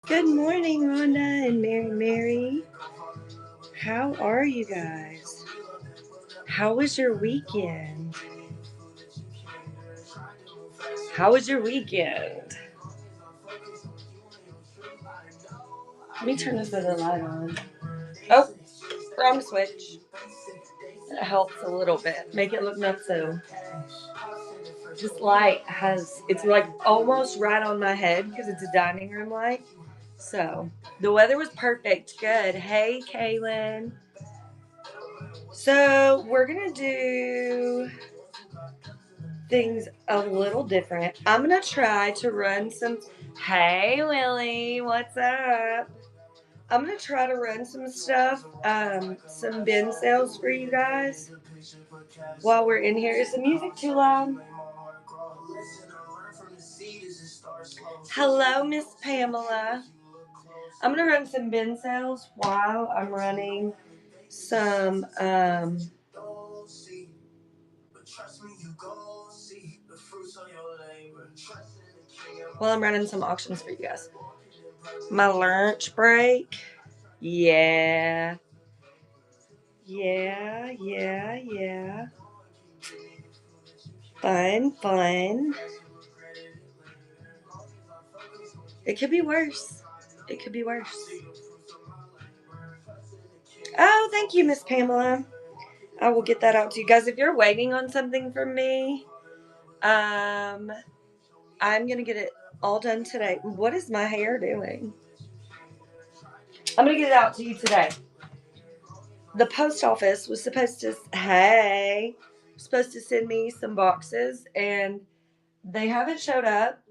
Good morning, Rhonda and Mary. How are you guys? How was your weekend? How was your weekend? Let me turn this other light on. Oh, wrong switch. That helps a little bit. Make it look not so. This light it's like almost right on my head because it's a dining room light. So the weather was perfect. Good. Hey, Kaylin. So we're going to do things a little different. I'm going to try to run some. Hey, Lily. What's up? I'm going to try to run some stuff, some bin sales for you guys while we're in here. Is the music too loud? Hello, Miss Pamela. I'm going to run some bin sales while I'm running some, while I'm running some auctions for you guys. My lunch break. Yeah. Yeah. Fun. It could be worse. Oh, thank you, Miss Pamela. I will get that out to you guys. If you're waiting on something from me, I'm gonna get it all done today. What is my hair doing? I'm gonna get it out to you today. The post office was supposed to send me some boxes, and they haven't showed up,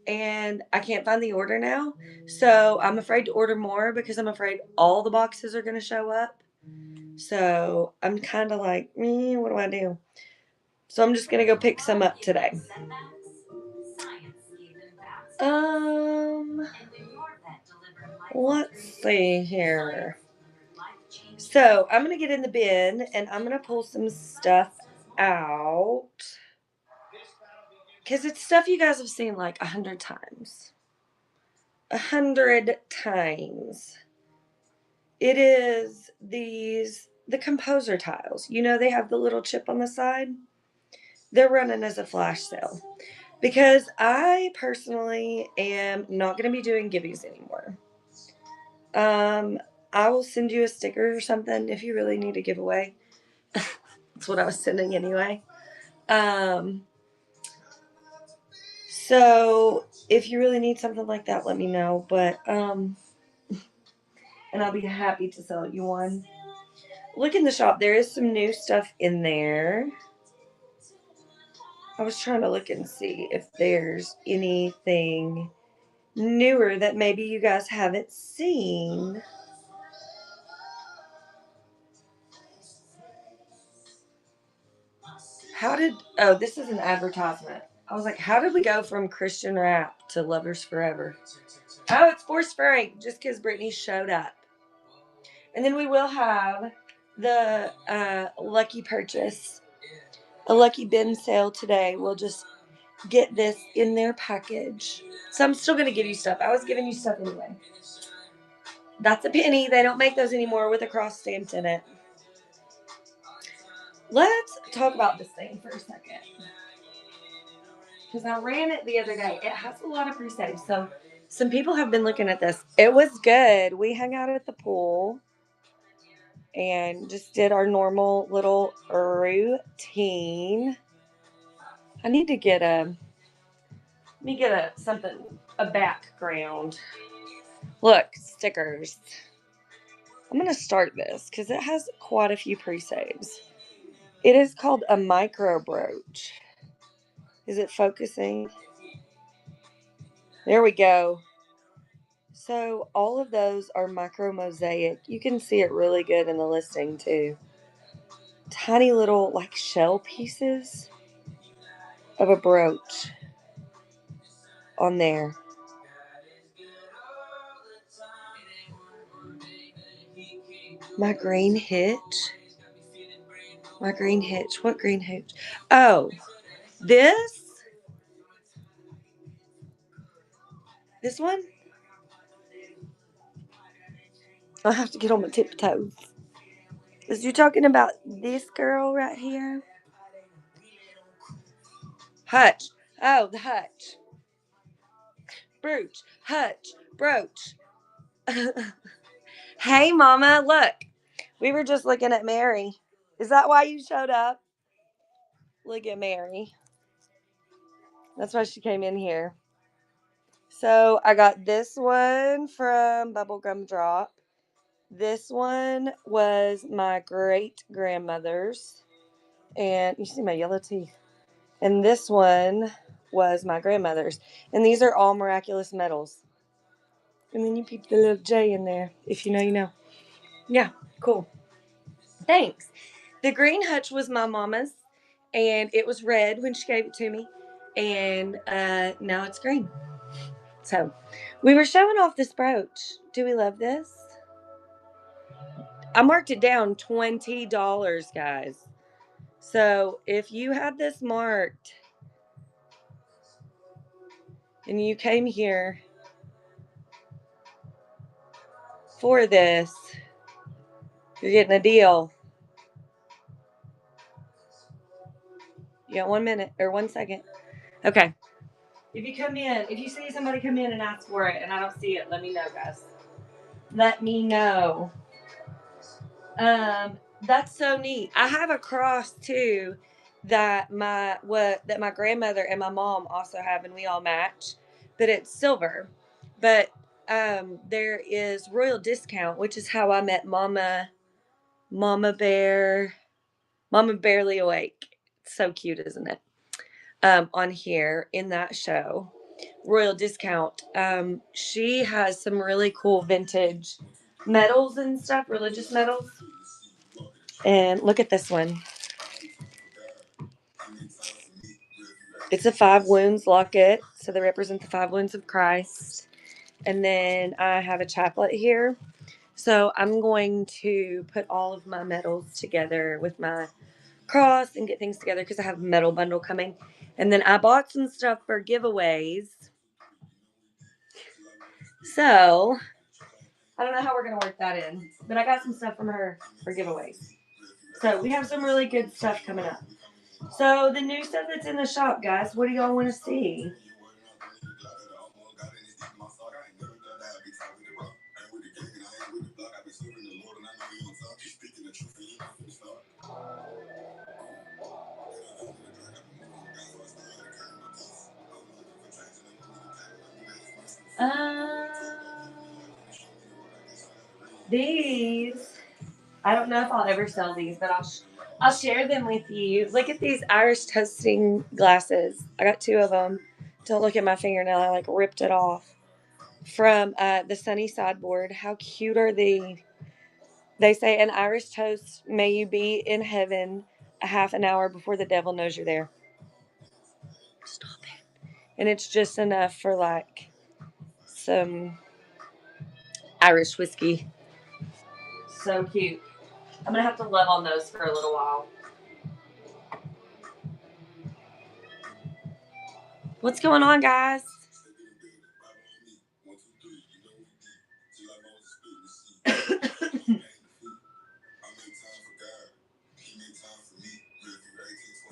and I can't find the order now. So I'm afraid to order more because I'm afraid all the boxes are going to show up. So I'm kind of like, what do I do? So I'm just going to go pick some up today. Let's see here. So I'm going to get in the bin and I'm going to pull some stuff out. Because it's stuff you guys have seen like 100 times. 100 times. It is the composer tiles. You know, they have the little chip on the side. They're running as a flash sale. Because I personally am not going to be doing givings anymore. I will send you a sticker or something if you really need a giveaway. That's what I was sending anyway. So if you really need something like that, let me know. But and I'll be happy to sell you one. Look in the shop. There is some new stuff in there. I was trying to look and see if there's anything newer that maybe you guys haven't seen. This is an advertisement. I was like, how did we go from Christian rap to Lovers Forever? Oh, it's Force Frank, just because Brittany showed up. And then we will have the lucky purchase, a lucky bin sale today. We'll just get this in their package. So I'm still going to give you stuff. I was giving you stuff anyway. That's a penny. They don't make those anymore with a cross stamped in it. Let's talk about this thing for a second. Because I ran it the other day. It has a lot of pre-saves. So some people have been looking at this. It was good. We hung out at the pool and just did our normal little routine. I need to get a background. Look, stickers. I'm going to start this because it has quite a few pre-saves. It is called a micro brooch. Is it focusing? There we go. So all of those are micro mosaic. You can see it really good in the listing too. Tiny little like shell pieces of a brooch on there. My green hitch. What green hitch? Oh, this one? I have to get on my tiptoes. Is you talking about this girl right here? Hutch. Oh, the Hutch. Brooch. Hutch. Brooch. Hey, Mama. Look. We were just looking at Mary. Is that why you showed up? Look at Mary. That's why she came in here. So I got this one from Bubblegum Drop. This one was my great grandmother's. And you see my yellow teeth. And this one was my grandmother's. And these are all miraculous medals. And then you peep the little J in there. If you know, you know. Yeah, cool. Thanks. The green hutch was my mama's. And it was red when she gave it to me. And now it's green. So we were showing off this brooch. Do we love this? I marked it down $20, guys. So if you had this marked and you came here for this, you're getting a deal. You got 1 minute or 1 second. Okay. If you come in, if you see somebody come in and ask for it and I don't see it, let me know, guys. Let me know. That's so neat. I have a cross too that my grandmother and my mom also have, and we all match, but it's silver. But there is Royal Discount, which is how I met Mama Bear, Mama Barely Awake. It's so cute, isn't it? On here in that show, Royal Discount. She has some really cool vintage medals and stuff, religious medals. And look at this one. It's a 5 wounds locket, so they represent the 5 wounds of Christ. And then I have a chaplet here. So I'm going to put all of my medals together with my cross and get things together because I have a medal bundle coming. And then I bought some stuff for giveaways. So I don't know how we're going to work that in, but I got some stuff from her for giveaways. So we have some really good stuff coming up. So the new stuff that's in the shop, guys, what do y'all want to see? These, I don't know if I'll ever sell these, but I'll share them with you. Look at these Irish toasting glasses. I got 2 of them. Don't look at my fingernail. I like ripped it off from the Sunny Sideboard. How cute are they? They say an Irish toast, may you be in heaven a half an hour before the devil knows you're there. Stop it. And it's just enough for like some Irish whiskey. So cute. I'm going to have to love on those for a little while. What's going on, guys?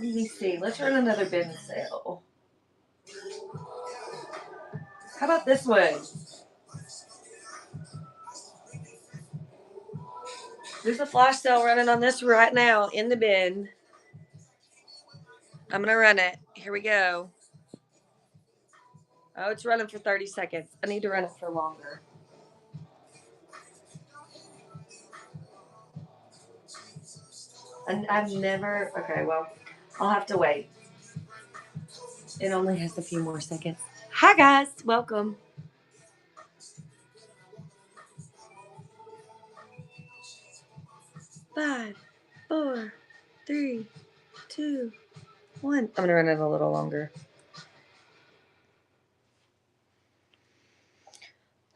Let me see. Let's run another bin sale. How about this one? There's a flash sale running on this right now in the bin. I'm going to run it. Here we go. Oh, it's running for 30 seconds. I need to run it for longer. And I've never. Okay, well, I'll have to wait. It only has a few more seconds. Hi, guys. Welcome. Five, four, three, two, one. I'm going to run it a little longer.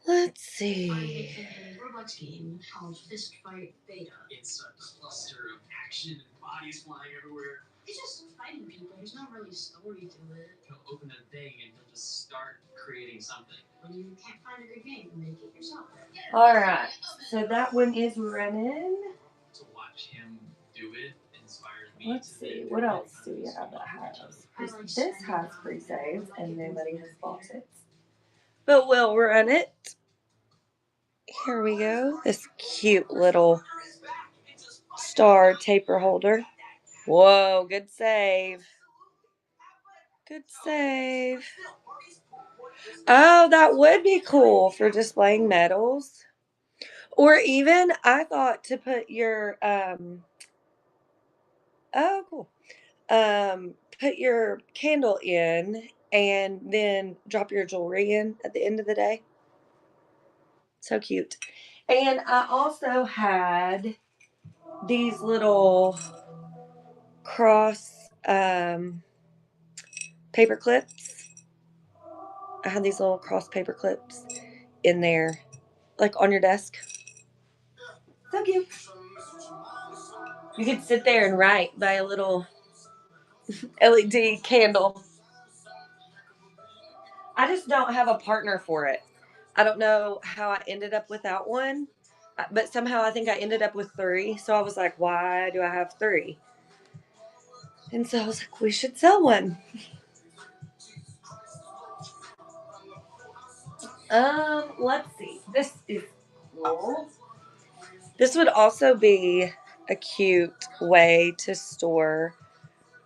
Let's see. Roblox game called Fist Fight Beta. It's a cluster of action and bodies flying everywhere. It's just fighting people. There's not really a story to it. He'll open a thing and he'll just start creating something. When you can't find a good game, make it yourself. All right. So that one is running. To watch him do it inspires me. Let's see. What else do we have that has? This has pre-saves and nobody has bought it. But we'll run it. Here we go. This cute little star taper holder. Whoa, good save. Good save. Oh, that would be cool for displaying medals. Or even, I thought to put your, oh, cool. Put your candle in and then drop your jewelry in at the end of the day. So cute. And I also had these little cross paper clips. I had these little cross paper clips in there, like on your desk. So cute. You could sit there and write by a little LED candle. I just don't have a partner for it. I don't know how I ended up without one, but somehow I think I ended up with three. So I was like, why do I have three? And so I was like, we should sell one. Let's see. This is cool. This would also be a cute way to store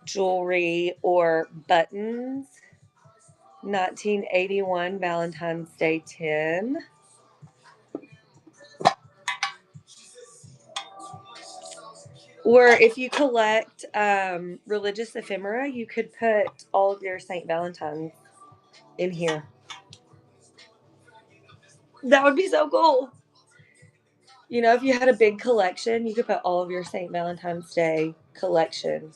jewelry or buttons. 1981 Valentine's Day 10. Or if you collect religious ephemera, you could put all of your St. Valentine's in here. That would be so cool. You know, if you had a big collection, you could put all of your St. Valentine's Day collection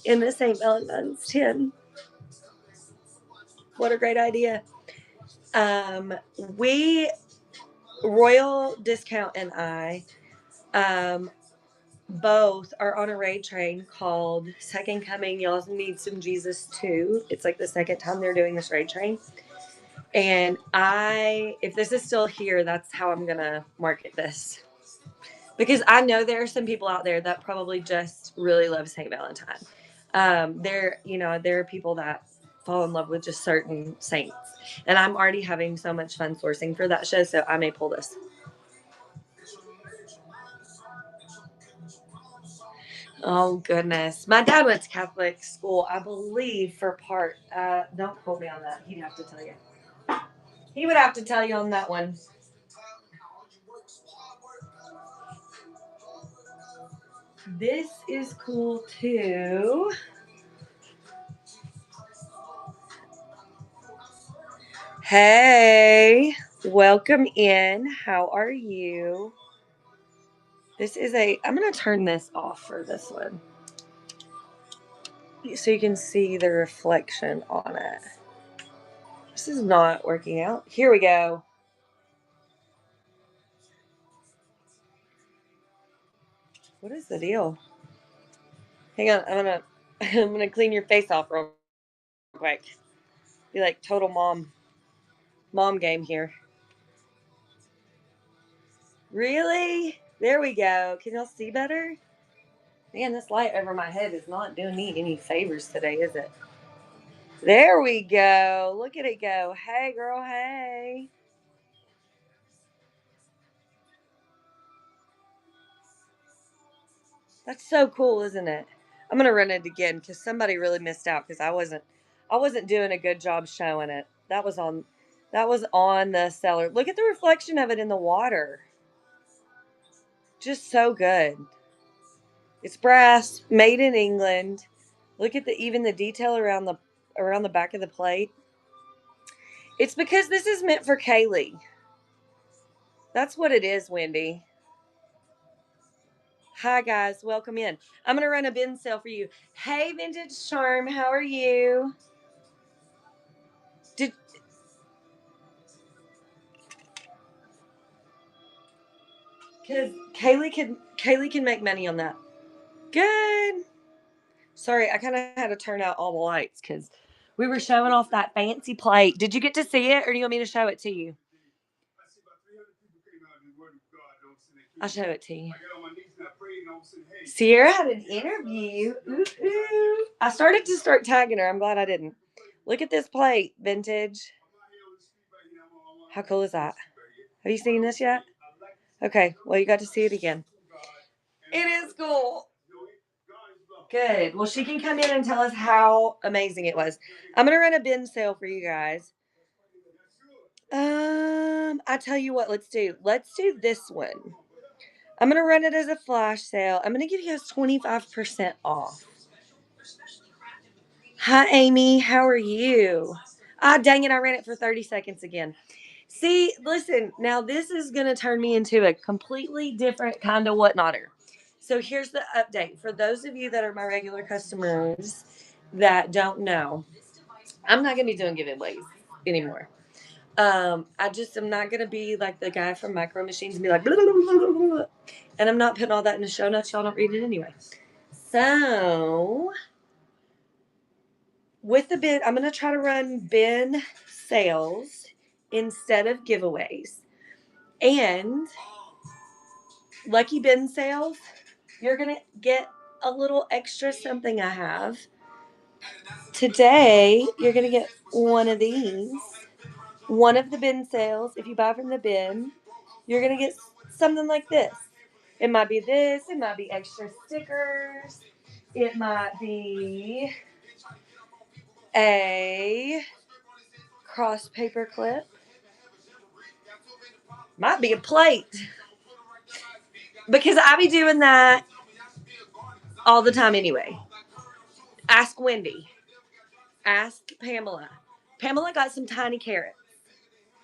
in the St. Valentine's tin. What a great idea. We, Royal Discount and I, both are on a raid train called Second Coming. Y'all need some Jesus too. It's like the second time they're doing this raid train. And if this is still here, that's how I'm going to market this. Because I know there are some people out there that probably just really love St. Valentine. There are people that fall in love with just certain saints. And I'm already having so much fun sourcing for that show, so I may pull this. Oh, goodness. My dad went to Catholic school, I believe, for part. Don't quote me on that. He'd have to tell you. He would have to tell you on that one. This is cool too. Hey, welcome in. How are you? I'm going to turn this off for this one so you can see the reflection on it. This is not working out. Here we go. What is the deal? Hang on, I'm gonna clean your face off real quick. Be like total mom game here. Really? There we go. Can y'all see better? Man, this light over my head is not doing me any favors today, is it? There we go. Look at it go. Hey, girl, hey. That's so cool, isn't it? I'm gonna run it again because somebody really missed out because I wasn't doing a good job showing it. That was on the cellar. Look at the reflection of it in the water. Just so good. It's brass, made in England. Look at even the detail around the back of the plate. It's because this is meant for Kaylee. That's what it is, Wendy. Hi guys, welcome in. I'm gonna run a bin sale for you. Hey, Vintage Charm, how are you? Did Because Kaylee can make money on that. Good. Sorry, I kind of had to turn out all the lights because we were showing off that fancy plate. Did you get to see it, or do you want me to show it to you? I'll show it to you. Sierra had an interview. Ooh, ooh. I started to start tagging her. I'm glad I didn't. Look at this plate, vintage. How cool is that? Have you seen this yet? Okay, well, you got to see it again. It is cool. Good. Well, she can come in and tell us how amazing it was. I'm going to run a bin sale for you guys. I tell you what, let's do. Let's do this one. I'm going to run it as a flash sale. I'm going to give you guys 25% off. Hi, Amy. How are you? Ah, dang it. I ran it for 30 seconds again. See, listen, now this is going to turn me into a completely different kind of whatnotter. So here's the update. For those of you that are my regular customers that don't know, I'm not going to be doing giveaways anymore. I just am not going to be like the guy from Micro Machines and be like, blah, blah, blah, blah, blah. And I'm not putting all that in the show notes. Y'all don't read it anyway. So with the bin, I'm going to try to run bin sales instead of giveaways. And lucky bin sales, you're going to get a little extra something I have. Today, you're going to get one of these. One of the bin sales. If you buy from the bin, you're going to get something like this. It might be this. It might be extra stickers. It might be a cross paper clip. Might be a plate. Because I be doing that all the time anyway. Ask Wendy. Ask Pamela. Pamela got some tiny carrots.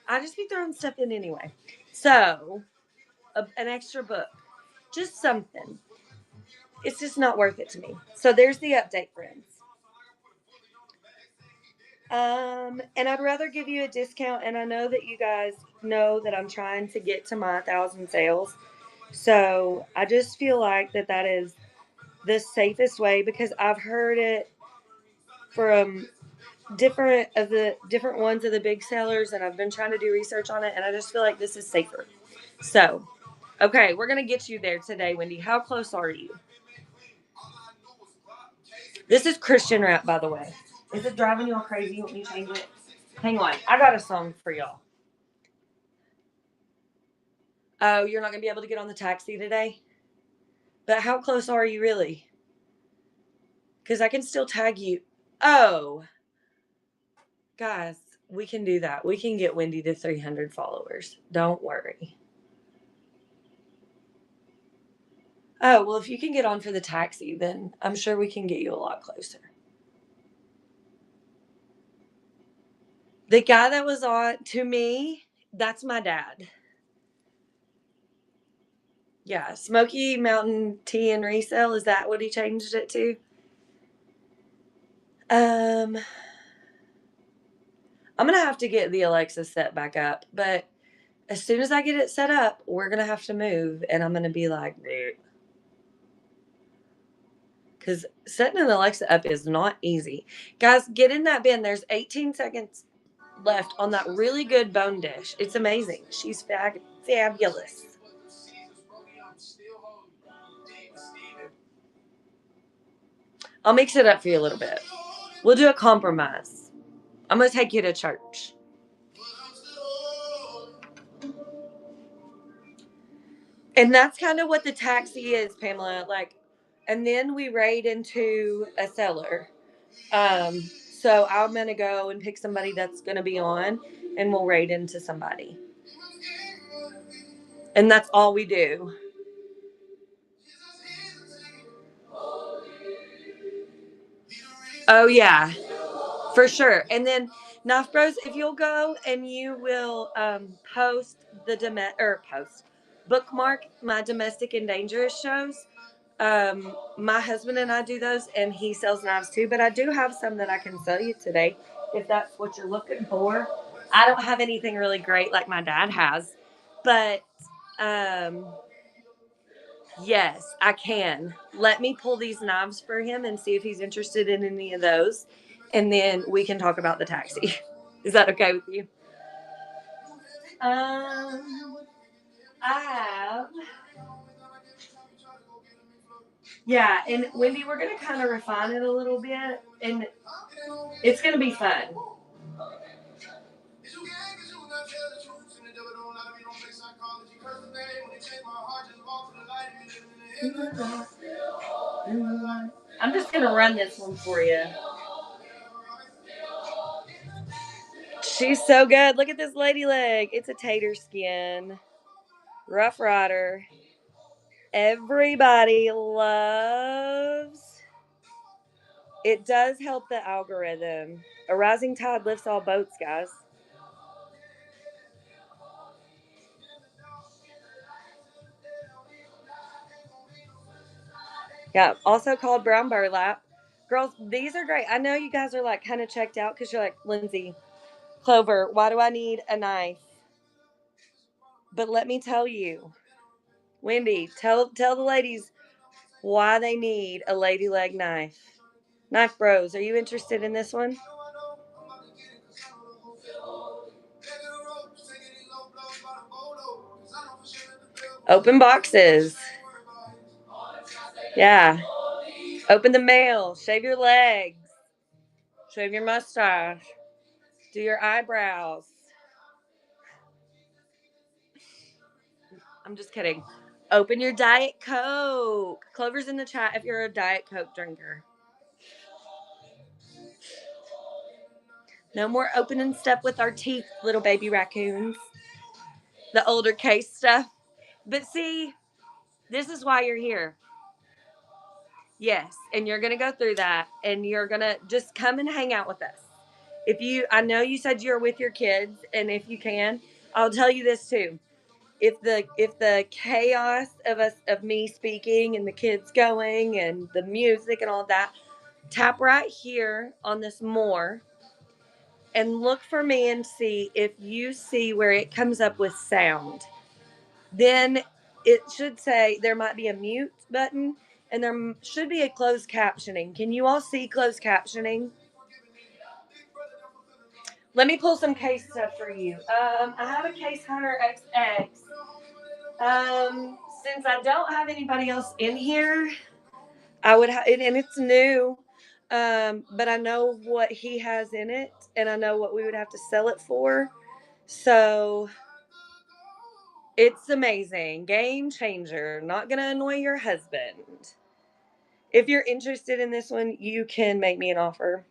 I just be throwing stuff in anyway. So, an extra book. Just something. It's just not worth it to me. So there's the update, friends. And I'd rather give you a discount, and I know that you guys know that I'm trying to get to my 1,000 sales. So I just feel like that is the safest way because I've heard it from different ones of the big sellers, and I've been trying to do research on it, and I just feel like this is safer. So, okay, we're gonna get you there today, Wendy. How close are you? This is Christian rap, by the way. Is it driving y'all crazy? You want me to change it? Hang on, I got a song for y'all. Oh, you're not gonna be able to get on the taxi today? But how close are you really? Because I can still tag you. Oh, guys, we can do that. We can get Wendy to 300 followers. Don't worry. Oh, well, if you can get on for the taxi, then I'm sure we can get you a lot closer. The guy that was on, to me, that's my dad. Yeah, Smoky Mountain Tea and Resale. Is that what he changed it to? Um, I'm gonna have to get the Alexa set back up, but as soon as I get it set up, we're gonna have to move, and I'm gonna be like, because setting an Alexa up is not easy. Guys, get in that bin. There's 18 seconds left on that really good bone dish. It's amazing. She's fabulous. I'll mix it up for you a little bit. We'll do a compromise. I'm going to take you to church. And that's kind of what the taxi is, Pamela. Like, and then we raid into a seller. So I'm going to go and pick somebody that's going to be on, and we'll raid into somebody. And that's all we do. Oh, yeah, for sure. And then, Knife Bros, if you'll go and you will post bookmark my domestic and dangerous shows. My husband and I do those, and he sells knives too. But I do have some that I can sell you today, if that's what you're looking for. I don't have anything really great like my dad has, but Yes, I can. Let me pull these knives for him and see if he's interested in any of those. And then we can talk about the taxi. Is that okay with you? I have. Yeah, and Wendy, we're going to kind of refine it a little bit. And it's going to be fun. I'm just going to run this one for you. She's so good. Look at this lady leg. It's a tater skin. Rough Rider. Everybody loves. It does help the algorithm. A rising tide lifts all boats, guys. Yeah, also called brown burlap. Girls, these are great. I know you guys are like kind of checked out because you're like, Lindsay, Clover, why do I need a knife? But let me tell you, Wendy, tell the ladies why they need a lady leg knife. Knife Bros, are you interested in this one? Open boxes. Yeah. Open the mail. Shave your legs. Shave your mustache. Do your eyebrows. I'm just kidding. Open your Diet Coke. Clover's in the chat if you're a Diet Coke drinker. No more opening stuff with our teeth, little baby raccoons. The older case stuff. But see, this is why you're here. Yes, and you're going to go through that, and you're going to just come and hang out with us. I know you said you're with your kids, and if you can, I'll tell you this too. If the chaos of me speaking and the kids going and the music and all that, tap right here on this more and look for me and see if you see where it comes up with sound. Then it should say there might be a mute button and there should be a closed captioning. Can you all see closed captioning? Let me pull some case stuff for you. I have a Case Hunter XX. Since I don't have anybody else in here, I would and it's new. But I know what he has in it, and I know what we would have to sell it for. So it's amazing. Game changer. Not gonna annoy your husband. If you're interested in this one, you can make me an offer.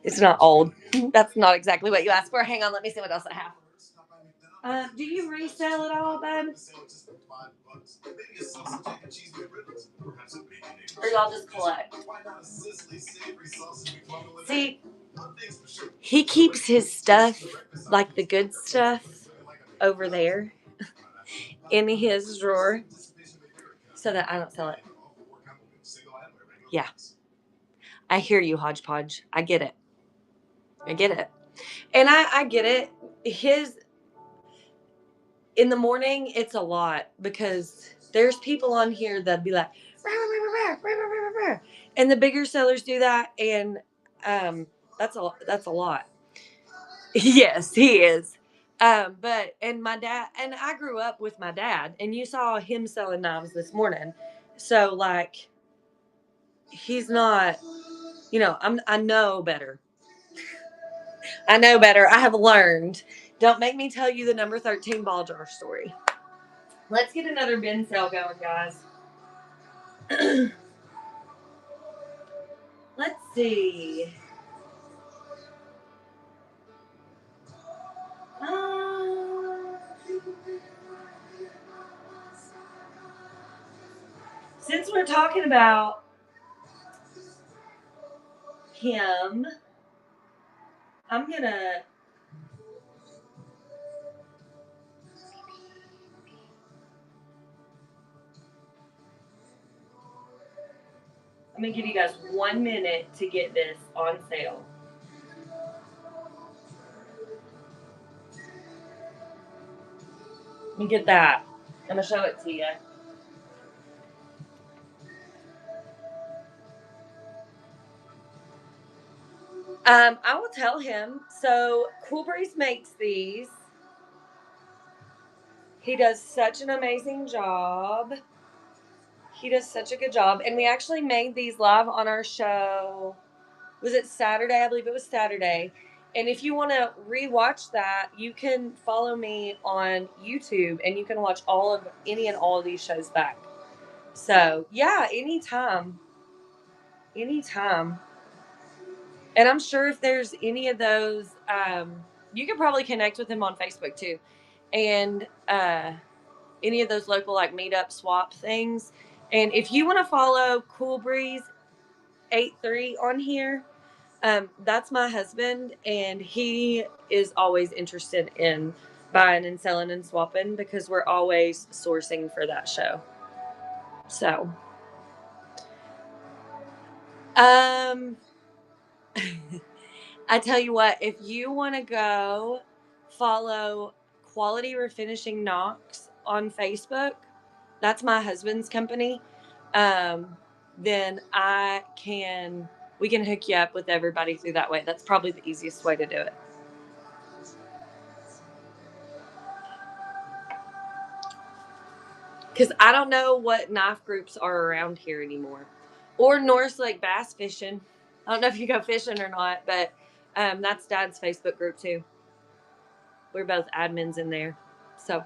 It's not old. That's not exactly what you asked for. Hang on, let me see what else I have. Do you resell it all, bud? Or y'all just collect? See, he keeps his stuff, like the good stuff, over there in his drawer so that I don't sell it. Yeah. I hear you, Hodgepodge. I get it. And I get it. In the morning, it's a lot because there's people on here that be like, rah, rah, rah, rah, rah, rah, and the bigger sellers do that, and that's a lot. Yes, he is. But and my dad and I grew up with my dad, and you saw him selling knives this morning, so like he's not, I know better. I know better. I have learned. Don't make me tell you the number 13 ball jar story. Let's get another bin sale going, guys. Let's see. Since we're talking about him, I'm gonna give you guys 1 minute to get this on sale. me get that. I'm going to show it to you. I will tell him. So, Cool Breeze makes these. He does such an amazing job. He does such a good job. And we actually made these live on our show. Was it Saturday? I believe it was Saturday. And if you want to rewatch that, you can follow me on YouTube and you can watch any and all of these shows back. So, yeah, anytime. Anytime. And I'm sure if there's any of those, you can probably connect with him on Facebook too. And any of those local like meetup swap things. And if you want to follow Cool Breeze 83 on here, that's my husband, and he is always interested in buying and selling and swapping because we're always sourcing for that show. So, I tell you what, if you want to go follow Quality Refinishing Knox on Facebook, that's my husband's company. Then we can hook you up with everybody through that way. That's probably the easiest way to do it. Because I don't know what knife groups are around here anymore. Or North Lake Bass Fishing. I don't know if you go fishing or not, but that's Dad's Facebook group too. We're both admins in there. So.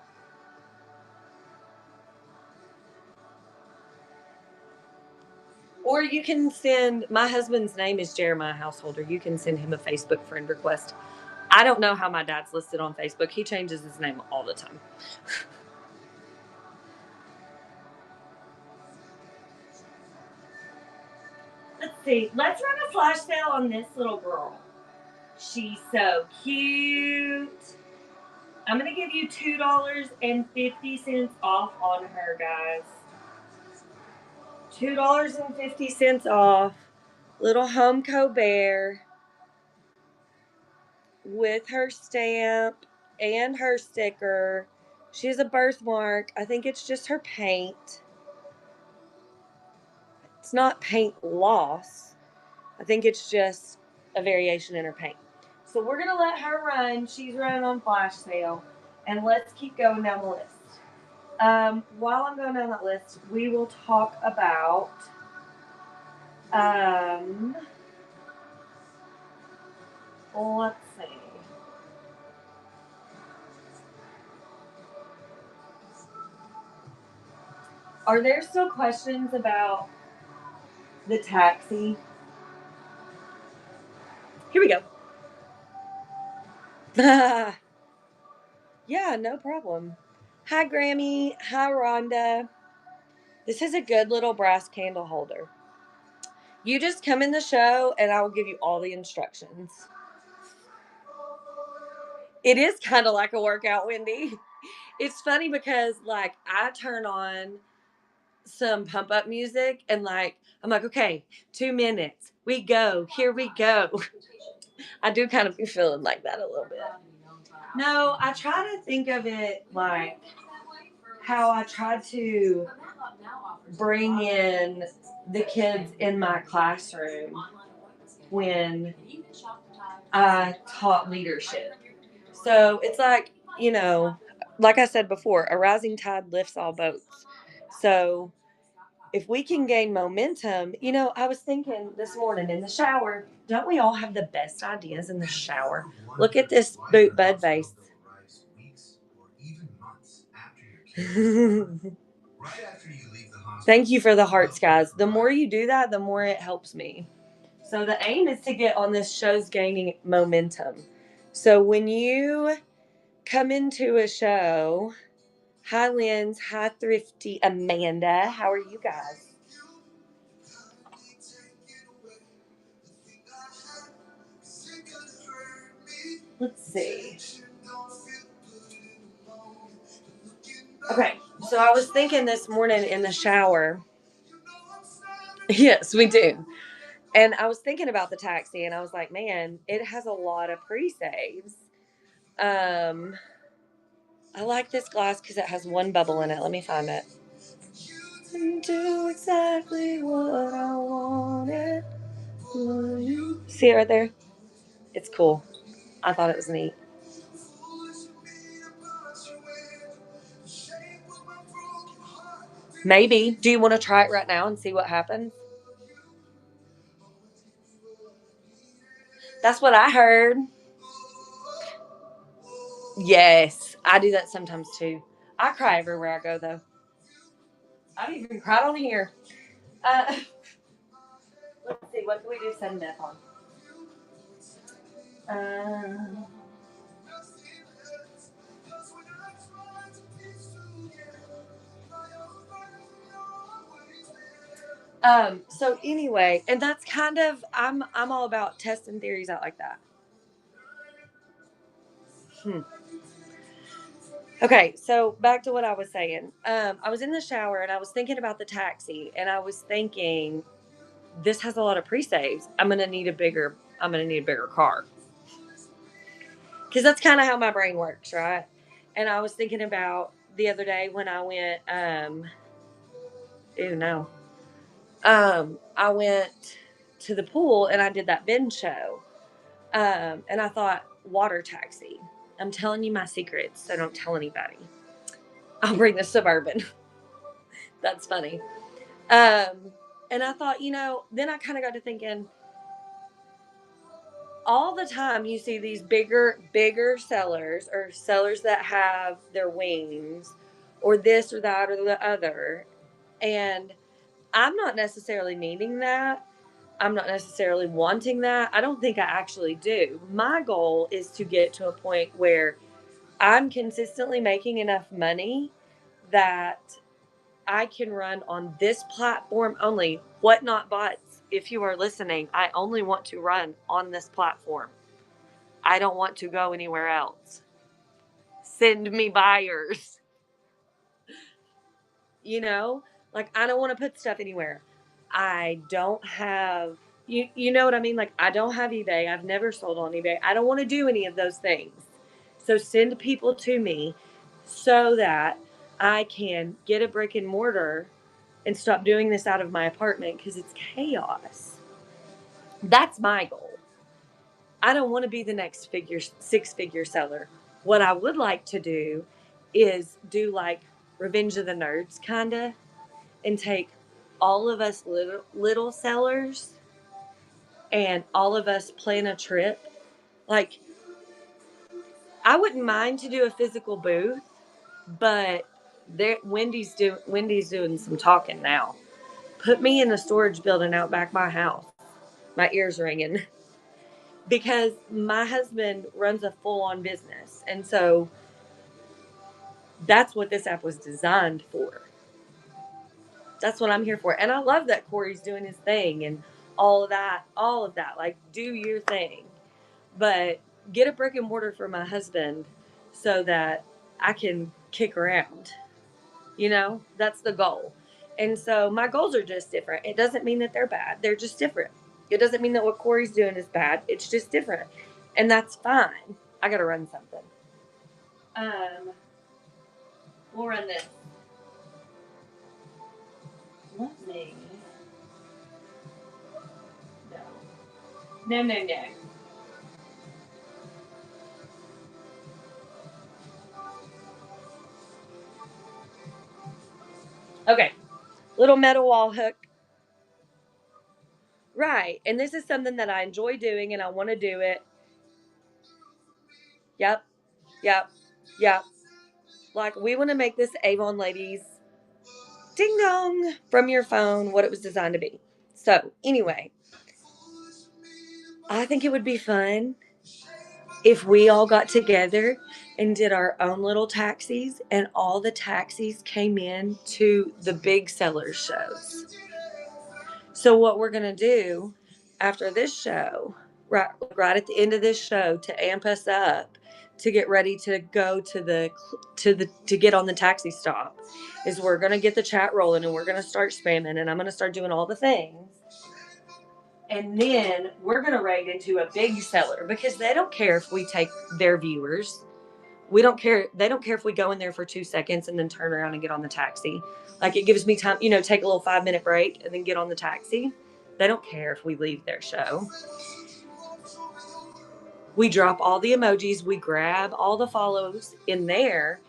Or you can send, my husband's name is Jeremiah Householder. You can send him a Facebook friend request. I don't know how my dad's listed on Facebook. He changes his name all the time. Let's see. Let's run a flash sale on this little girl. She's so cute. I'm going to give you $2.50 off on her, guys. $2.50 off. Little Homeco bear with her stamp and her sticker. She has a birthmark. I think it's just her paint. It's not paint loss. I think it's just a variation in her paint. So we're going to let her run. She's running on flash sale. And let's keep going down the list. While I'm going down that list, we will talk about let's see. Are there still questions about the taxi? Here we go. Yeah, no problem. Hi, Grammy. Hi, Rhonda. This is a good little brass candle holder. You just come in the show and I will give you all the instructions. It is kind of like a workout, Wendy. It's funny because, like, I turn on some pump up music and, like, I'm like, okay, 2 minutes. We go. Here we go. I do kind of be feeling like that a little bit. No, I try to think of it like how I try to bring in the kids in my classroom when I taught leadership. So it's like, like I said before, a rising tide lifts all boats. So if we can gain momentum, I was thinking this morning in the shower, don't we all have the best ideas in the shower? Look at this boot bud vase. Thank you for the hearts, guys. The more you do that, the more it helps me. So the aim is to get on this show's gaining momentum. So when you come into a show, hi Lens, hi Thrifty Amanda, how are you guys? Let's see. Okay, so I was thinking this morning in the shower. Yes, we do. And I was thinking about the taxi, and I was like, man, it has a lot of pre-saves. I like this glass because it has one bubble in it. Let me find it. Do exactly what I wanted. See it right there? It's cool. I thought it was neat. Maybe. Do you want to try it right now and see what happens? That's what I heard. Yes, I do that sometimes too. I cry everywhere I go, though. I've even cried on here. Uh, let's see, what can we do sudden death on? Um, so anyway, and that's kind of I'm all about testing theories out like that. Okay, so back to what I was saying. I was in the shower and I was thinking about the taxi, and I was thinking this has a lot of pre-saves. I'm gonna need a bigger car. Because that's kind of how my brain works, right? And I was thinking about the other day when I went, ew, no. I went to the pool and I did that bin show. And I thought, water taxi. I'm telling you my secrets, so don't tell anybody. I'll bring the Suburban. That's funny. And I thought, then I kind of got to thinking, all the time you see these bigger sellers or sellers that have their wings or this or that or the other. And I'm not necessarily needing that. I'm not necessarily wanting that. I don't think I actually do. My goal is to get to a point where I'm consistently making enough money that I can run on this platform only. What Not Bots, if you are listening, I only want to run on this platform. I don't want to go anywhere else. Send me buyers. You know, like I don't want to put stuff anywhere. I don't have you know what I mean? Like I don't have eBay. I've never sold on eBay. I don't want to do any of those things. So send people to me so that I can get a brick and mortar and stop doing this out of my apartment because it's chaos. That's my goal. I don't want to be the next six figure seller. What I would like to do is do like Revenge of the Nerds kind of and take all of us little sellers and all of us plan a trip. Like I wouldn't mind to do a physical booth, but Wendy's doing some talking now. Put me in a storage building out back my house. My ears ringing. Because my husband runs a full-on business. And so that's what this app was designed for. That's what I'm here for. And I love that Corey's doing his thing and all of that. Like, do your thing. But get a brick and mortar for my husband so that I can kick around. That's the goal. And so my goals are just different. It doesn't mean that they're bad. They're just different. It doesn't mean that what Corey's doing is bad. It's just different. And that's fine. I got to run something. We'll run this. Let me. No. No. Okay. Little metal wall hook. Right. And this is something that I enjoy doing and I want to do it. Yep. Yep. Yep. Like, we want to make this Avon Ladies ding dong from your phone what it was designed to be. So, anyway, I think it would be fun if we all got together and did our own little taxis and all the taxis came in to the big sellers shows. So what we're going to do after this show, right at the end of this show to amp us up to get ready to go to get on the taxi stop is we're going to get the chat rolling and we're going to start spamming and I'm going to start doing all the things. And then we're going to raid into a big seller because they don't care if we take their viewers. We don't care. They don't care if we go in there for 2 seconds and then turn around and get on the taxi. Like, it gives me time, take a little 5 minute break and then get on the taxi. They don't care if we leave their show. We drop all the emojis. We grab all the follows in there.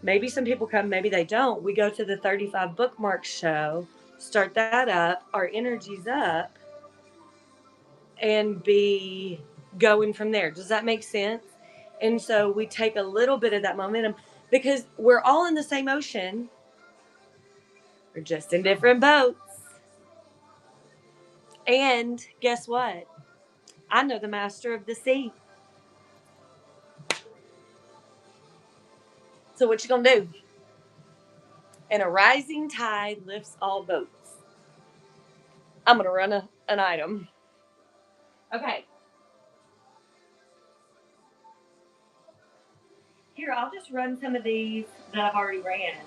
Maybe some people come, maybe they don't. We go to the 35 bookmarks show, start that up. Our energy's up, and be going from there. Does that make sense? And so we take a little bit of that momentum because we're all in the same ocean. We're just in different boats. And guess what? I know the master of the sea. So what you gonna do? And a rising tide lifts all boats. I'm gonna run an item. Okay. Here, I'll just run some of these that I've already ran.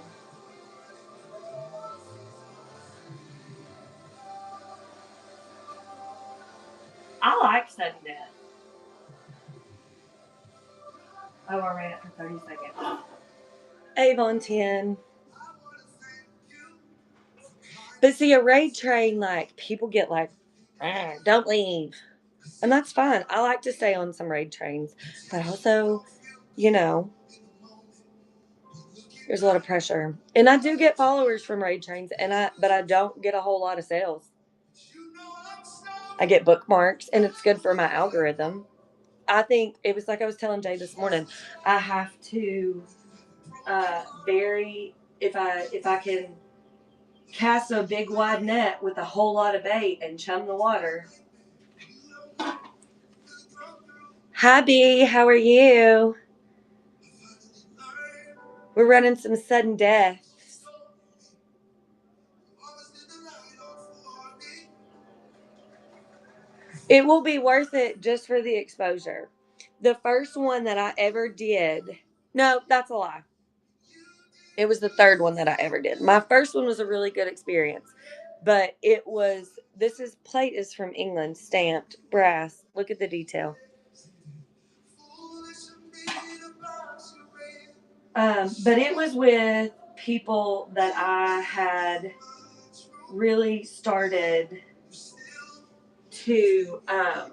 I like sudden death. Oh, I ran it for 30 seconds. Avon 10. But see, a raid train, like, people get like, don't leave. And that's fine. I like to stay on some raid trains. But also, you know, there's a lot of pressure. And I do get followers from raid trains, but I don't get a whole lot of sales. I get bookmarks, and it's good for my algorithm. I think it was like I was telling Jay this morning. I have to if I can cast a big wide net with a whole lot of bait and chum the water. Hi B, how are you? We're running some sudden deaths. It will be worth it just for the exposure. The first one that I ever did, no, that's a lie. It was the third one that I ever did. My first one was a really good experience, but this plate is from England, stamped brass. Look at the detail. But it was with people that I had really started to, I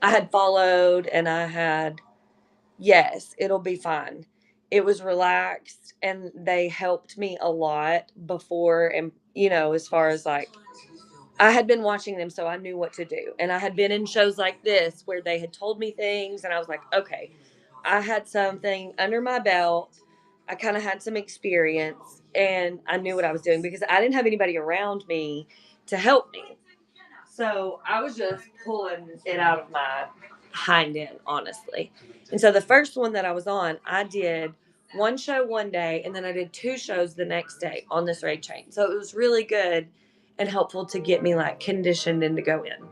had followed, and yes, it'll be fine. It was relaxed, and they helped me a lot before. And, as far as like, I had been watching them, so I knew what to do. And I had been in shows like this where they had told me things, and I was like, okay, I had something under my belt. I kind of had some experience, and I knew what I was doing because I didn't have anybody around me to help me. So I was just pulling it out of my hind end, honestly. And so the first one that I was on, I did one show one day, and then I did 2 shows the next day on this raid train. So it was really good and helpful to get me like conditioned and to go in.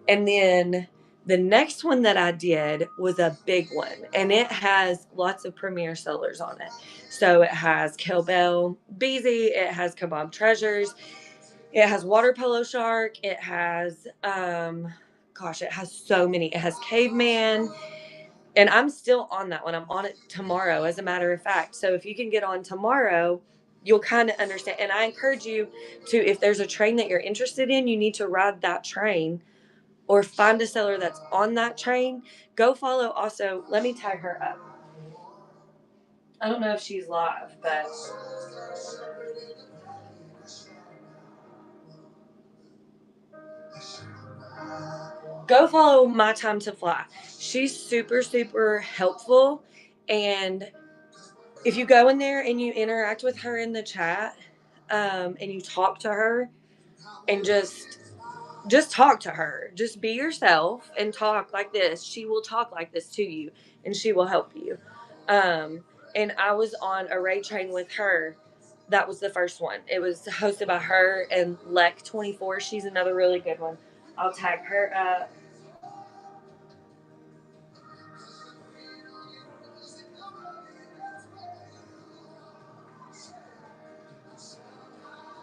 And then the next one that I did was a big one, and it has lots of premier sellers on it. So it has Kelbell Beezy, it has Kebab Treasures, it has Water Polo Shark, it has, it has so many. It has Caveman, and I'm still on that one. I'm on it tomorrow, as a matter of fact. So if you can get on tomorrow, you'll kind of understand. And I encourage you to, if there's a train that you're interested in, you need to ride that train or find a seller that's on that train. Go follow. Also, let me tag her up. I don't know if she's live, but go follow My Time to Fly. She's super, super helpful. And if you go in there and you interact with her in the chat, and you talk to her, and just talk to her. Just be yourself and talk like this. She will talk like this to you, and she will help you. And I was on a raid train with her. That was the first one. It was hosted by her and Lek24. She's another really good one. I'll tag her up.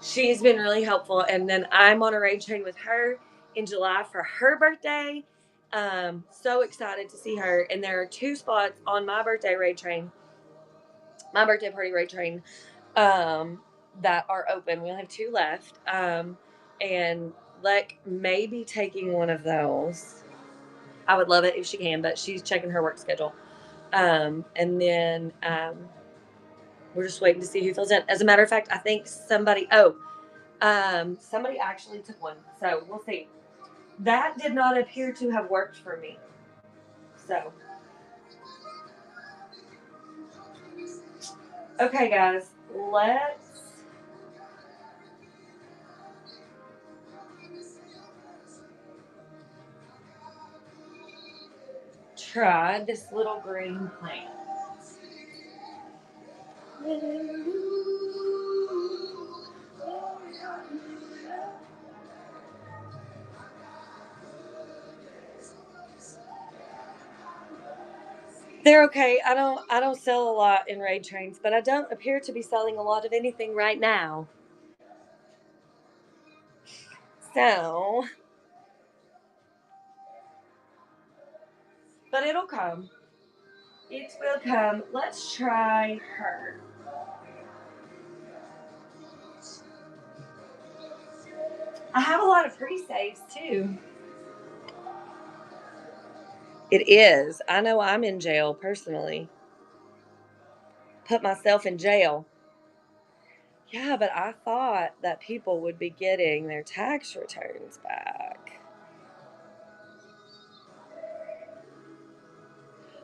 She's been really helpful. And then I'm on a raid train with her in July for her birthday. So excited to see her. And there are 2 spots on my birthday party raid train, that are open. We only have 2 left. And Leck may be taking one of those. I would love it if she can, but she's checking her work schedule. And then we're just waiting to see who fills in. As a matter of fact, I think somebody actually took one. So we'll see. That did not appear to have worked for me. So okay, guys, let's try this little green plant. They're okay. I don't sell a lot in raid trains, but I don't appear to be selling a lot of anything right now. So, but it'll come. It will come. Let's try her. I have a lot of pre-saves too. It is. I know I'm in jail personally. Put myself in jail. Yeah, but I thought that people would be getting their tax returns back.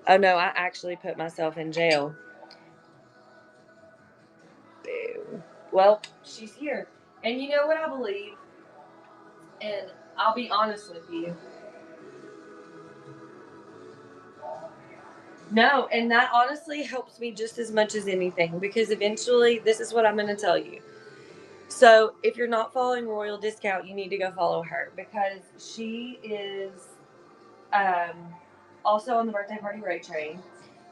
Oh no, I actually put myself in jail. Boo. Well, she's here. And you know what I believe? And I'll be honest with you. No, and that honestly helps me just as much as anything, because eventually, this is what I'm going to tell you. So, if you're not following Royal Discount, you need to go follow her, because she is um, also on the birthday party raid train.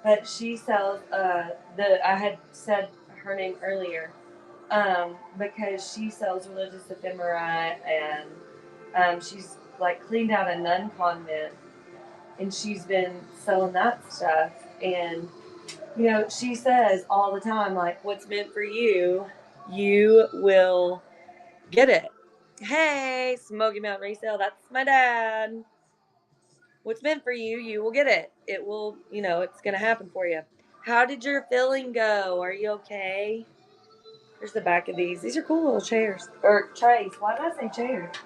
But she sells I had said her name earlier, because she sells religious ephemera, and she's like cleaned out a nun convent, and she's been selling that stuff. And she says all the time, like, what's meant for you, you will get it. Hey, Smoky Mountain Resale, that's my dad. What's meant for you, you will get it. It will, it's going to happen for you. How did your filling go? Are you okay? Here's the back of these. These are cool little chairs. Or trays. Why did I say chairs?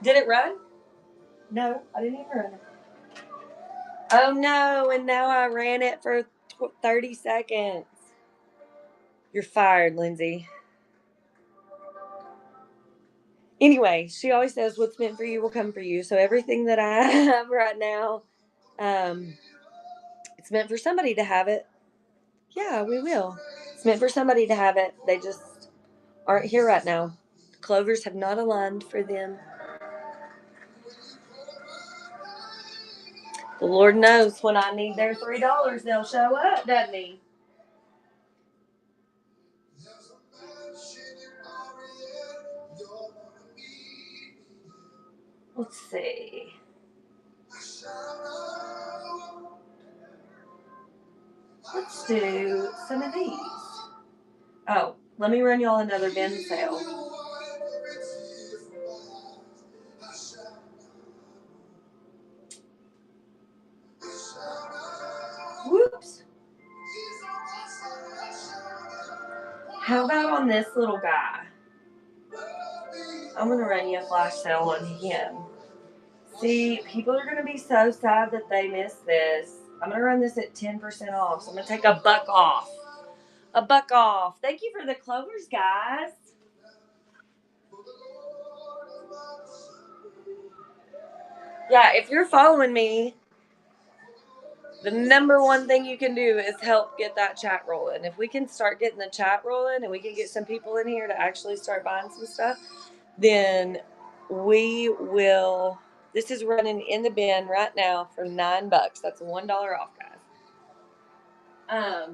Did it run? No, I didn't even run it. Oh no, and now I ran it for 30 seconds. You're fired, Lindsay. Anyway, she always says what's meant for you will come for you. So everything that I have right now, it's meant for somebody to have it. Yeah, we will. It's meant for somebody to have it. They just aren't here right now. The Clovers have not aligned for them. The Lord knows when I need their $3, they'll show up, doesn't He? Let's see. Let's do some of these. Oh, let me run y'all another bin sale. Whoops. How about on this little guy? I'm going to run you a flash sale on him. See, people are going to be so sad that they missed this. I'm going to run this at 10% off. So I'm going to take $1 off. $1 off. Thank you for the Clovers, guys. Yeah, if you're following me, the number one thing you can do is help get that chat rolling. If we can start getting the chat rolling and we can get some people in here to actually start buying some stuff, then we will. This is running in the bin right now for $9. That's $1 off, guys.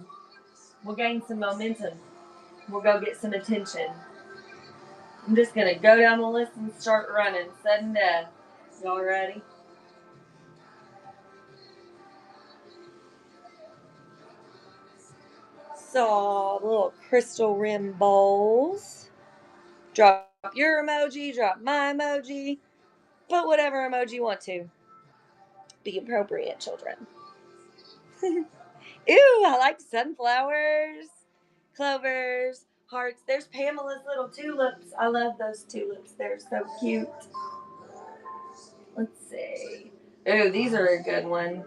We'll gain some momentum. We'll go get some attention. I'm just gonna go down the list and start running. Sudden death. Y'all ready? saw the little crystal rim bowls. Drop your emoji, drop my emoji, put whatever emoji you want to. Be appropriate, children. Ooh, I like sunflowers, clovers, hearts. There's Pamela's little tulips. I love those tulips. They're so cute. Let's see. Ooh, these are a good one.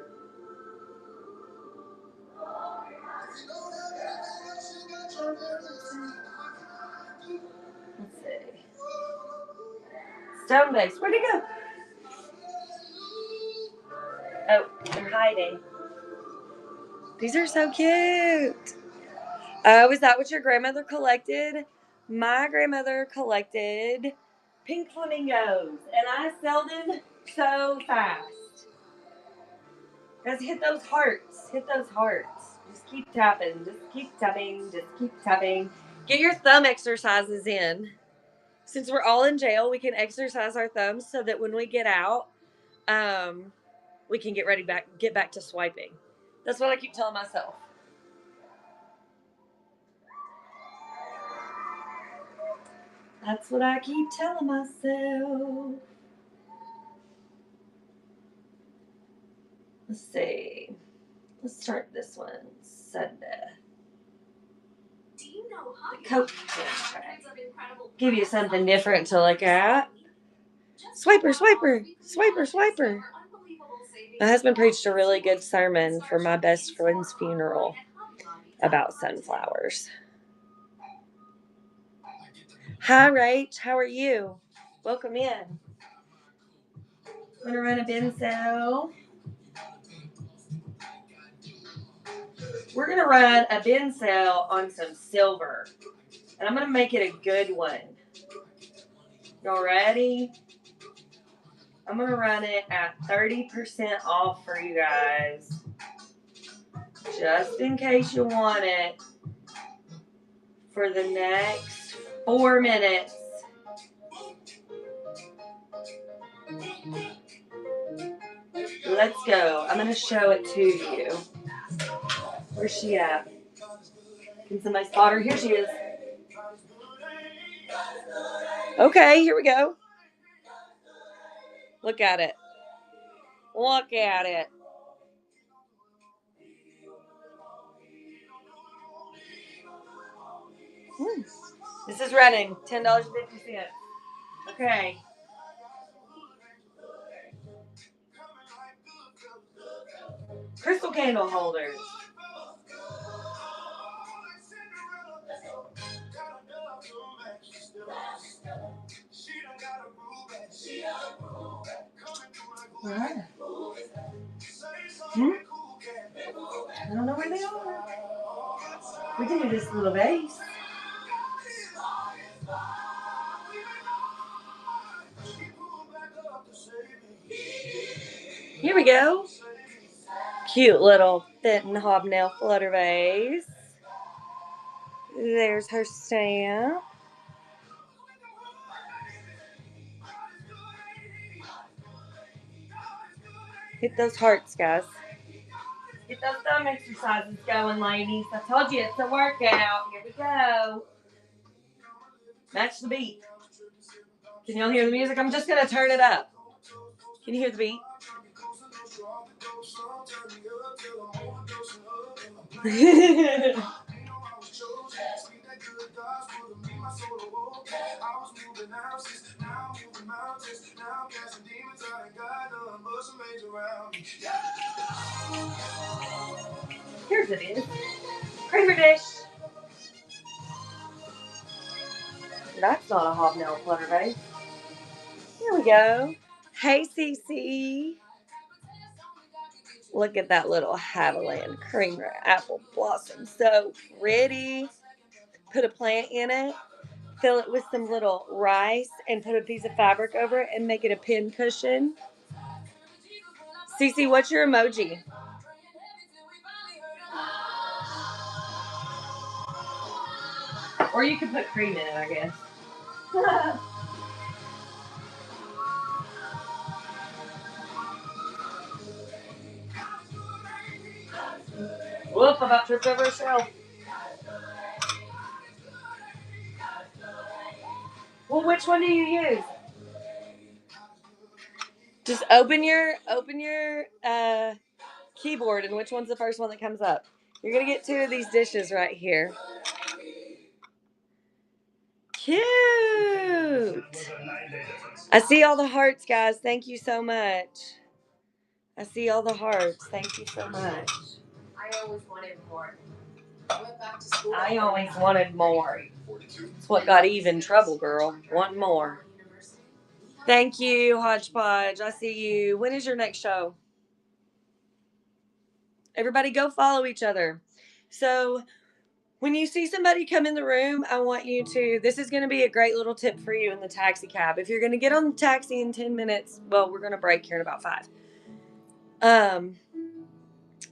Let's see. Stone base. Where'd it go? Oh, they're hiding. These are so cute. Oh, is that what your grandmother collected? My grandmother collected pink flamingos, and I sell them so fast. Guys, hit those hearts. Hit those hearts. Just keep tapping. Just keep tapping. Just keep tapping. Get your thumb exercises in. Since we're all in jail, we can exercise our thumbs so that when we get out, we can get back to swiping. That's what I keep telling myself. That's what I keep telling myself. Let's see. Let's start this one. Sunday. Do you know the Coke can. Give you something different to look at. Swiper, swiper, swiper, swiper. My husband preached a really good sermon for my best friend's funeral about sunflowers. Hi, Rach. How are you? Welcome in. Want to run a bin sale? We're going to run a bin sale on some silver. And I'm going to make it a good one. Y'all ready? I'm going to run it at 30% off for you guys. Just in case you want it. For the next 4 minutes. Let's go. I'm going to show it to you. Where's she at? Can somebody spot her? Here she is. Okay, here we go. Look at it. Look at it. This is running. $10.50. Okay. Crystal candle holders. What? I don't know where they are. We can do this little vase. Here we go. Cute little Fenton hobnail flutter vase. There's her stamp. Hit those hearts, guys. Get those thumb exercises going, ladies. I told you it's a workout. Here we go. Match the beat. Can y'all hear the music? I'm just going to turn it up. Can you hear the beat? Here's it is. Creamer dish. That's not a hobnail flutter vase. Here we go. Hey, Cece. Look at that little Haviland creamer apple blossom. So pretty. Put a plant in it. Fill it with some little rice and put a piece of fabric over it and make it a pin cushion. Cece, what's your emoji? Or you can put cream in it, I guess. Whoop, I about tripped over a shelf. Well, which one do you use? Just open your keyboard, and which one's the first one that comes up? You're gonna get 2 of these dishes right here. Cute. I see all the hearts, guys. Thank you so much. I see all the hearts. Thank you so much. I always wanted more. I went back to school. I always wanted more. It's what got Eve in trouble, girl. Want more. Thank you, Hodgepodge. I see you. When is your next show? Everybody go follow each other. So when you see somebody come in the room, I want you to, this is going to be a great little tip for you in the taxi cab. If you're going to get on the taxi in 10 minutes, well, we're going to break here in about 5.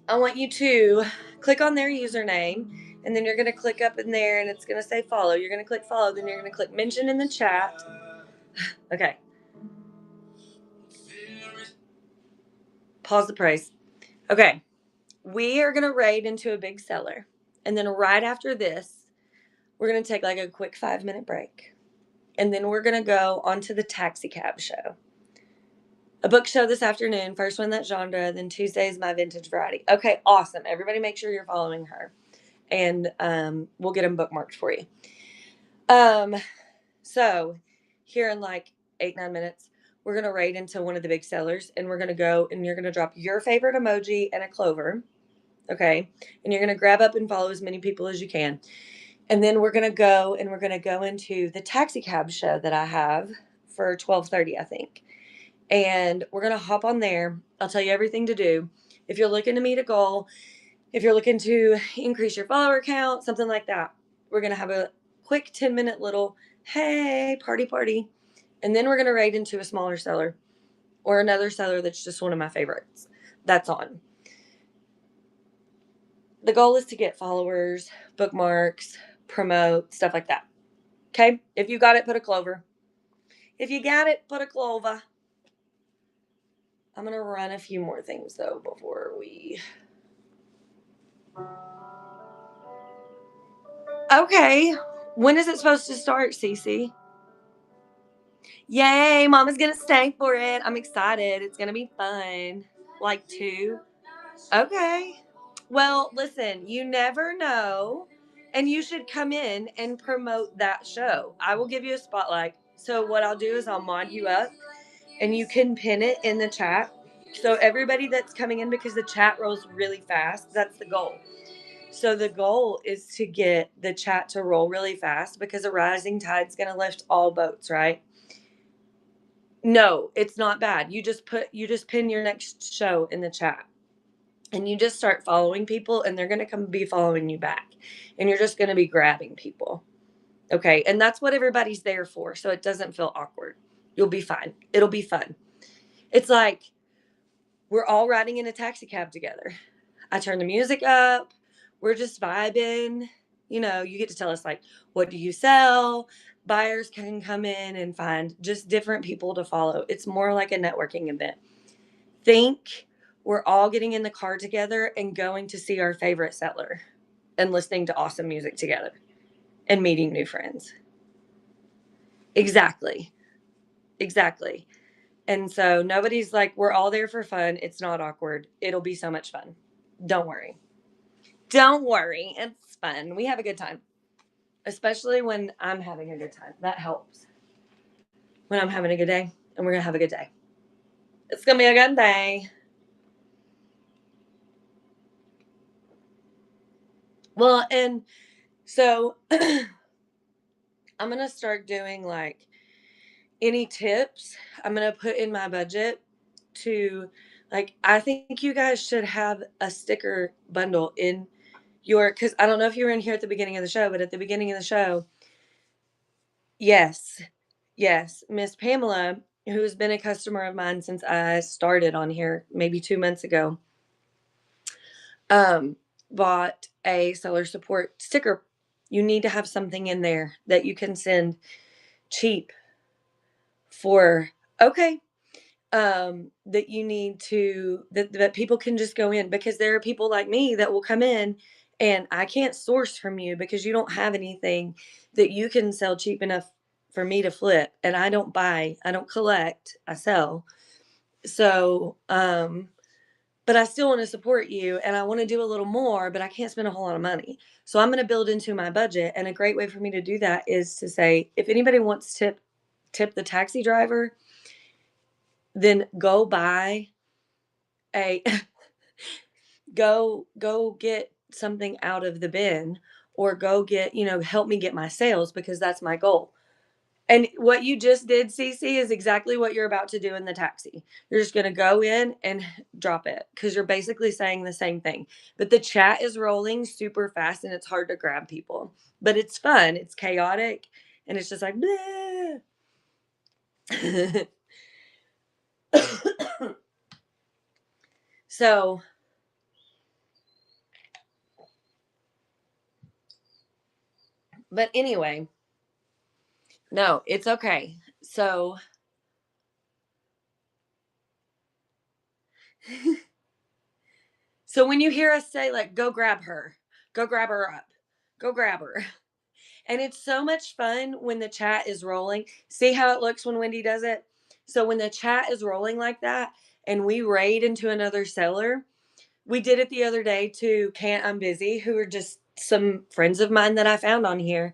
I want you to click on their username, and then you're going to click up in there, and it's going to say follow. You're going to click follow, then you're going to click mention in the chat. Okay. Pause the praise. Okay. We are going to raid into a big seller. And then right after this, we're going to take like a quick 5-minute break. And then we're going to go on to the taxi cab show. A book show this afternoon. First one, that genre. Then Tuesday is my vintage variety. Okay, awesome. Everybody make sure you're following her. And we'll get them bookmarked for you. So here in like 8-9 minutes, we're going to raid into one of the big sellers. And we're going to go and you're going to drop your favorite emoji and a Clover. Okay. And you're going to grab up and follow as many people as you can. And then we're going to go into the taxi cab show that I have for 12:30, I think. And we're going to hop on there. I'll tell you everything to do. If you're looking to meet a goal, if you're looking to increase your follower count, something like that, we're going to have a quick 10-minute little, hey, party. And then we're going to raid into a smaller seller or another seller that's just one of my favorites. That's on. The goal is to get followers, bookmarks, promote, stuff like that. Okay? If you got it, put a Clover. If you got it, put a Clover. I'm going to run a few more things, though, before we... Okay. When is it supposed to start, Cece? Yay, Mama's going to stay for it. I'm excited. It's going to be fun. Like 2. Okay. Well, listen, you never know. And you should come in and promote that show. I will give you a spotlight. So what I'll do is I'll mod you up and you can pin it in the chat. So everybody that's coming in, because the chat rolls really fast, that's the goal. So the goal is to get the chat to roll really fast because a rising tide's going to lift all boats, right? No, it's not bad. You just pin your next show in the chat. And you just start following people and they're going to come be following you back. And you're just going to be grabbing people. Okay. And that's what everybody's there for. So it doesn't feel awkward. You'll be fine. It'll be fun. It's like we're all riding in a taxi cab together. I turn the music up. We're just vibing. You know, you get to tell us like, what do you sell? Buyers can come in and find just different people to follow. It's more like a networking event. Think we're all getting in the car together and going to see our favorite seller and listening to awesome music together and meeting new friends. Exactly. And so nobody's like, we're all there for fun. It's not awkward. It'll be so much fun. Don't worry. It's fun. We have a good time. Especially when I'm having a good time. That helps. When I'm having a good day, and we're going to have a good day. It's going to be a good day. Well, and so I'm going to start doing like any tips I'm going to put in my budget to, like, I think you guys should have a sticker bundle in your, because I don't know if you were in here at the beginning of the show, but at the beginning of the show, yes, Miss Pamela, who has been a customer of mine since I started on here maybe 2 months ago, bought a seller support sticker. You need to have something in there that you can send cheap for, okay, that you need to, that people can just go in, because there are people like me that will come in and I can't source from you because you don't have anything that you can sell cheap enough for me to flip, and I don't buy, I don't collect, I sell. So, but I still want to support you and I want to do a little more, but I can't spend a whole lot of money. So I'm going to build into my budget. And a great way for me to do that is to say, if anybody wants to tip the taxi driver, then go buy a go get something out of the bin, or go get, help me get my sales, because that's my goal. And what you just did, Cece, is exactly what you're about to do in the taxi. You're just going to go in and drop it, because you're basically saying the same thing. But the chat is rolling super fast and it's hard to grab people. But it's fun, it's chaotic, and it's just like, so, but anyway, no, it's okay. So when you hear us say, like, go grab her up, go grab her. And it's so much fun when the chat is rolling. See how it looks when Wendy does it? So when the chat is rolling like that and we raid into another seller, we did it the other day to Can't I'm Busy, who are just some friends of mine that I found on here.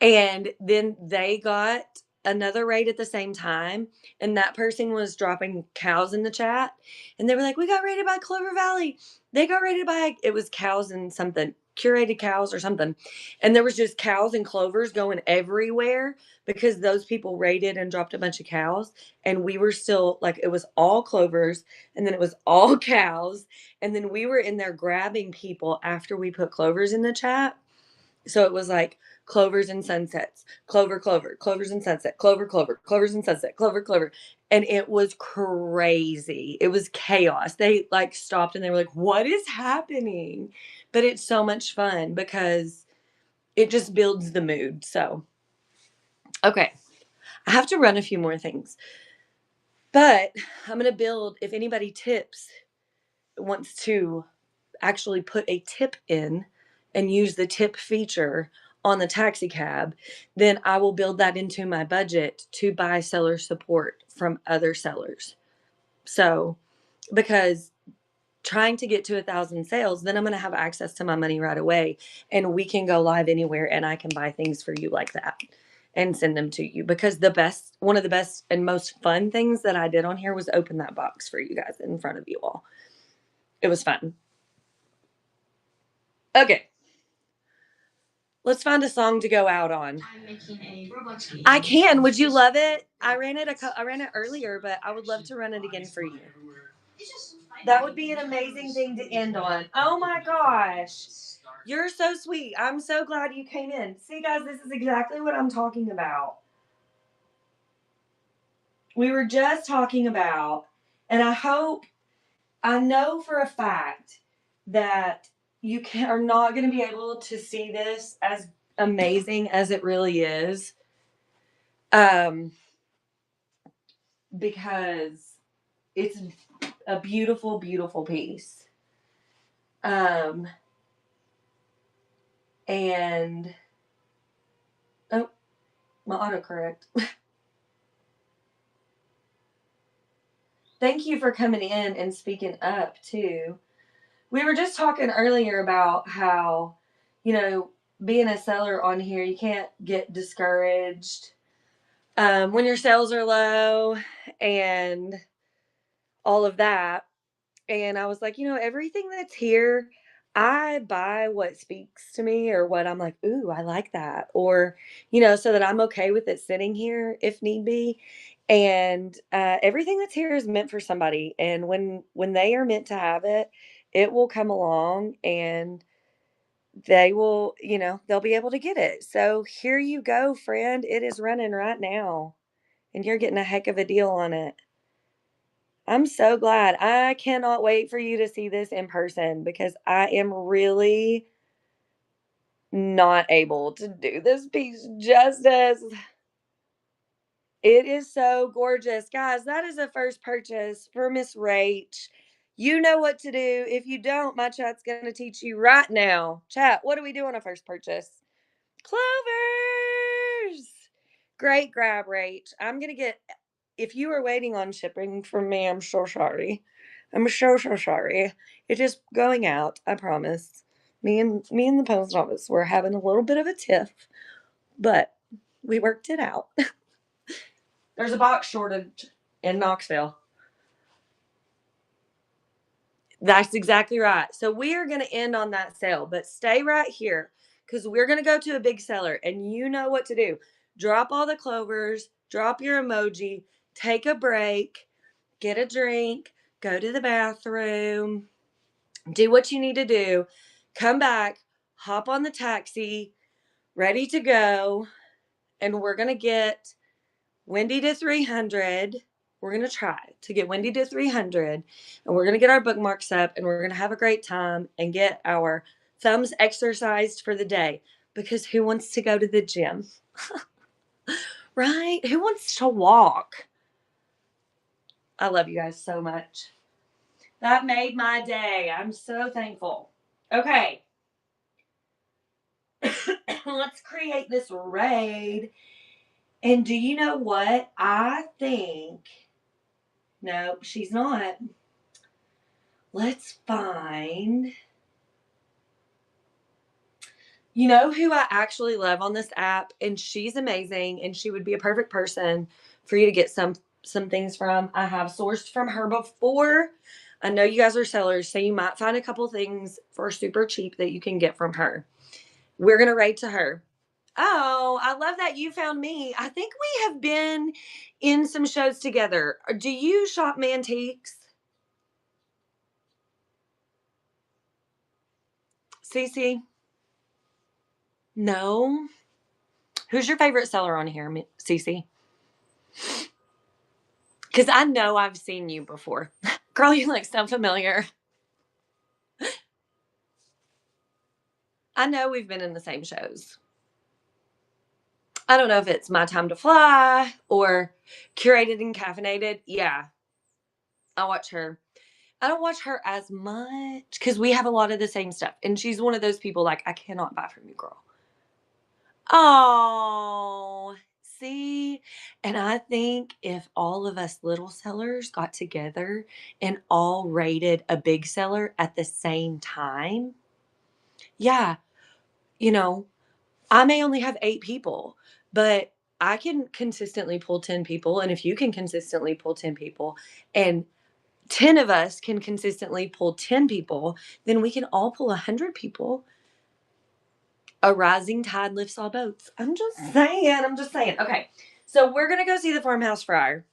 And then they got another raid at the same time, and that person was dropping cows in the chat, and they were like, we got raided by Clover Valley. They got raided by, it was cows and something, curated cows or something, and there was just cows and clovers going everywhere because those people raided and dropped a bunch of cows, and we were still like, it was all clovers and then it was all cows, and then we were in there grabbing people after we put clovers in the chat. So it was like clovers and sunsets, clover, clover, clovers and sunset, clover, clover, clovers and sunset, clover, clover. And it was crazy. It was chaos. They like stopped and they were like, what is happening? But it's so much fun because it just builds the mood. So, okay. I have to run a few more things, but I'm going to build, if anybody wants to actually put a tip in and use the tip feature on the taxi cab, then I will build that into my budget to buy seller support from other sellers. So, because trying to get to 1,000 sales, then I'm going to have access to my money right away, and we can go live anywhere and I can buy things for you like that and send them to you. Because one of the best and most fun things that I did on here was open that box for you guys in front of you all. It was fun. Okay. Let's find a song to go out on. I'm making a Roblox game. I can. Would you love it? I ran it earlier, but I would love to run it again for you. That would be an amazing thing to end on. Oh my gosh. You're so sweet. I'm so glad you came in. See, guys, this is exactly what I'm talking about. We were just talking about, and I know for a fact that are not going to be able to see this as amazing as it really is. Because it's a beautiful, beautiful piece. And oh, my autocorrect. Thank you for coming in and speaking up too. We were just talking earlier about how, being a seller on here, you can't get discouraged when your sales are low and all of that. And I was like, everything that's here, I buy what speaks to me, or what I'm like, ooh, I like that. Or, so that I'm okay with it sitting here if need be. And everything that's here is meant for somebody. And when they are meant to have it, it will come along and they will, they'll be able to get it. So here you go, friend. It is running right now. And you're getting a heck of a deal on it. I'm so glad. I cannot wait for you to see this in person, because I am really not able to do this piece justice. It is so gorgeous. Guys, that is a first purchase for Miss Rach. You know what to do. If you don't, my chat's going to teach you right now. Chat, what do we do on a first purchase? Clovers! Great grab, Rach. I'm going to get, if you were waiting on shipping from me, I'm so sorry. I'm so sorry. It is going out, I promise. Me and the post office were having a little bit of a tiff, but we worked it out. There's a box shortage in Knoxville. That's exactly right. So we are going to end on that sale, but stay right here because we're going to go to a big seller and you know what to do. Drop all the clovers, drop your emoji, take a break, get a drink, go to the bathroom, do what you need to do, come back, hop on the taxi, ready to go, and we're going to get Wendy to 300. We're going to try to get Wendy to 300 and we're going to get our bookmarks up and we're going to have a great time and get our thumbs exercised for the day because who wants to go to the gym? Right? Who wants to walk? I love you guys so much. That made my day. I'm so thankful. Okay. Let's create this raid. And do you know what? I think. No, she's not. Let's find. You know who I actually love on this app, and she's amazing, and she would be a perfect person for you to get some things from. I have sourced from her before. I know you guys are sellers, so you might find a couple things for super cheap that you can get from her. We're gonna rate to her. Oh, I love that you found me. I think we have been in some shows together. Do you shop Mantiques? Cece? No. Who's your favorite seller on here, Cece? Because I know I've seen you before. Girl, you look so familiar. I know we've been in the same shows. I don't know if it's My Time to Fly or Curated and Caffeinated. Yeah, I watch her. I don't watch her as much because we have a lot of the same stuff. And she's one of those people like, I cannot buy from you, girl. Oh, see? And I think if all of us little sellers got together and all rated a big seller at the same time, yeah, you know, I may only have 8 people, but I can consistently pull 10 people. And if you can consistently pull 10 people and 10 of us can consistently pull 10 people, then we can all pull 100 people. A rising tide lifts all boats. I'm just saying. I'm just saying. Okay. So we're going to go see the farmhouse fryer.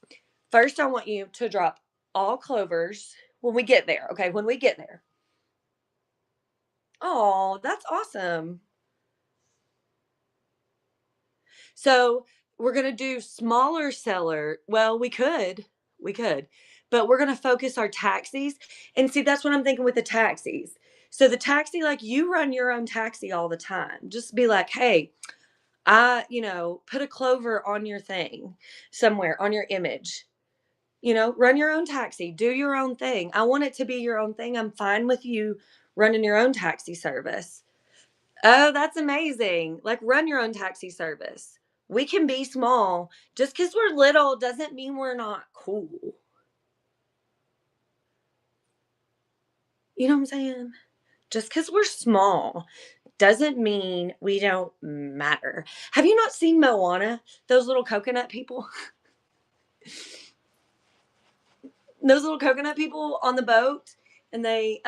First, I want you to drop all clovers when we get there. Okay. When we get there. Oh, that's awesome. So we're going to do smaller seller. Well, we could, but we're going to focus our taxis and see, that's what I'm thinking with the taxis. So the taxi, like you run your own taxi all the time. Just be like, hey, put a clover on your thing somewhere on your image. Run your own taxi, do your own thing. I want it to be your own thing. I'm fine with you running your own taxi service. Oh, that's amazing. Like, run your own taxi service. We can be small. Just because we're little doesn't mean we're not cool. You know what I'm saying? Just because we're small doesn't mean we don't matter. Have you not seen Moana? Those little coconut people? Those little coconut people on the boat, and they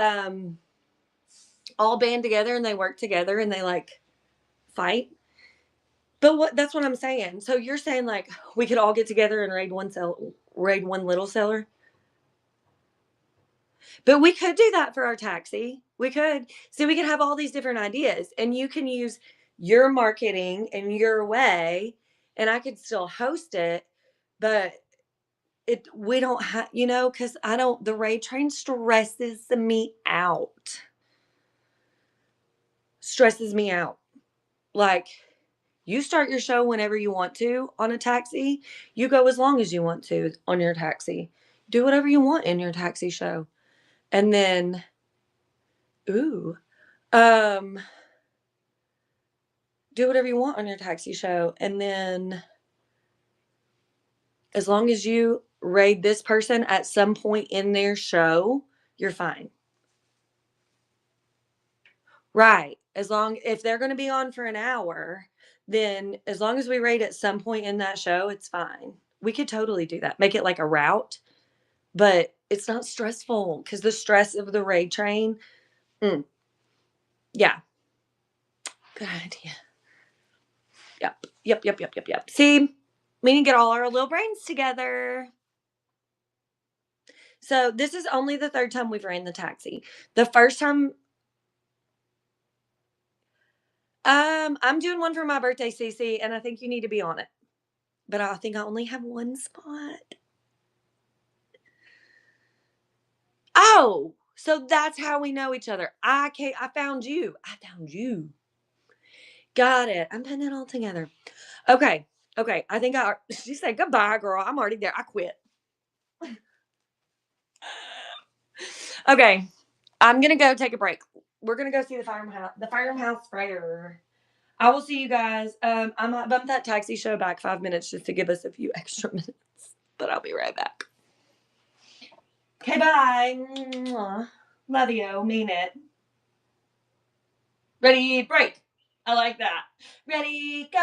all band together and they work together and they like fight. But that's what I'm saying. So you're saying like we could all get together and raid one little seller? But we could do that for our taxi. We could. So we could have all these different ideas and you can use your marketing in your way and I could still host it, but we don't have, cuz I don't the raid train stresses me out. Stresses me out. Like, you start your show whenever you want to on a taxi. You go as long as you want to on your taxi. Do whatever you want in your taxi show. And then, ooh, do whatever you want on your taxi show. And then As long as you raid this person at some point in their show, you're fine. Right. If they're going to be on for an hour, then as long as we raid at some point in that show, it's fine. We could totally do that. Make it like a route, but it's not stressful because the stress of the raid train. Yeah. Good idea. Yep. See, we need to get all our little brains together. So this is only the third time we've ran the taxi. The first time, I'm doing one for my birthday, Cece, and I think you need to be on it. But I think I only have one spot. Oh, so that's how we know each other. I found you. Got it. I'm putting it all together. Okay. I think she said goodbye, girl. I'm already there. I quit. Okay. I'm gonna go take a break. We're gonna go see the farmhouse fair. I will see you guys. I might bump that taxi show back 5 minutes just to give us a few extra minutes, but I'll be right back. Okay, bye. Mwah. Love you. Mean it. Ready, break. I like that. Ready, go.